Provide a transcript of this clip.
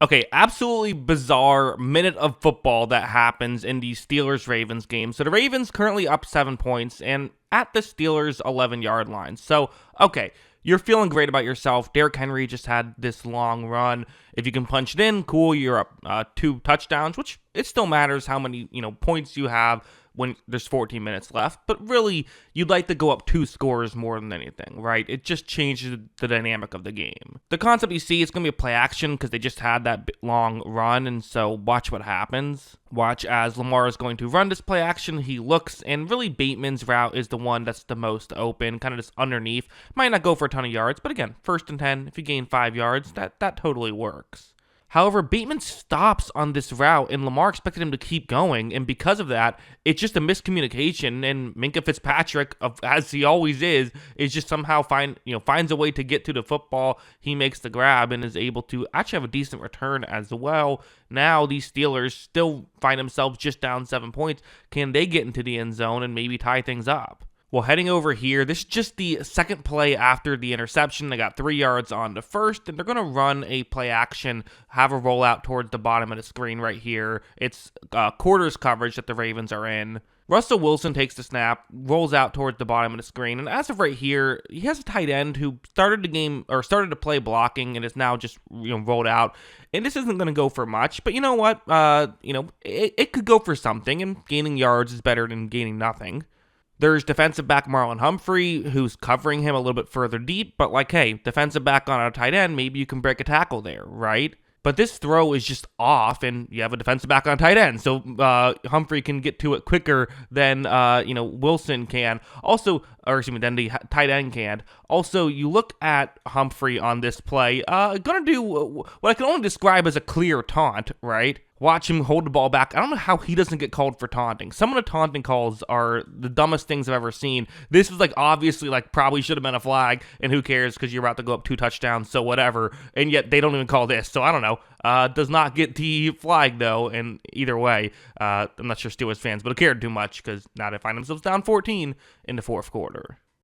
Okay, absolutely bizarre minute of football that happens in the Steelers-Ravens game. So the Ravens currently up 7 points and at the Steelers' 11-yard line. So, okay, you're feeling great about yourself. Derrick Henry just had this long run. If you can punch it in, cool, you're up 2 touchdowns, which it still matters how many, points you have when there's 14 minutes left. But really, you'd like to go up 2 scores more than anything, right? It just changes the dynamic of the game. The concept you see, it's going to be a play action because they just had that long run, and so watch what happens. Watch as Lamar is going to run this play action. He looks, and really Bateman's route is the one that's the most open, kind of just underneath. Might not go for a ton of yards, but again, 1st and 10, if you gain 5 yards, that totally works. However, Bateman stops on this route, and Lamar expected him to keep going, and because of that, it's just a miscommunication, and Minkah Fitzpatrick, as he always is just somehow finds a way to get to the football. He makes the grab and is able to actually have a decent return as well. Now, these Steelers still find themselves just down 7 points. Can they get into the end zone and maybe tie things up? Well, heading over here, this is just the second play after the interception. They got 3 yards on the first, and they're going to run a play action, have a rollout towards the bottom of the screen right here. It's quarters coverage that the Ravens are in. Russell Wilson takes the snap, rolls out towards the bottom of the screen, and as of right here, he has a tight end who started to play blocking and is now just rolled out. And this isn't going to go for much, but you know what? It could go for something, and gaining yards is better than gaining nothing. There's defensive back Marlon Humphrey, who's covering him a little bit further deep, but hey, defensive back on a tight end, maybe you can break a tackle there, right? But this throw is just off, and you have a defensive back on tight end, so Humphrey can get to it quicker than Wilson can. Than the tight end can. Also, you look at Humphrey on this play, gonna do what I can only describe as a clear taunt, right? Watch him hold the ball back. I don't know how he doesn't get called for taunting. Some of the taunting calls are the dumbest things I've ever seen. This was obviously probably should have been a flag, and who cares because you're about to go up 2 touchdowns, so whatever. And yet they don't even call this, so I don't know. Does not get the flag though, and either way, I'm not sure Steelers fans would have cared too much because now they find themselves down 14 in the 4th quarter.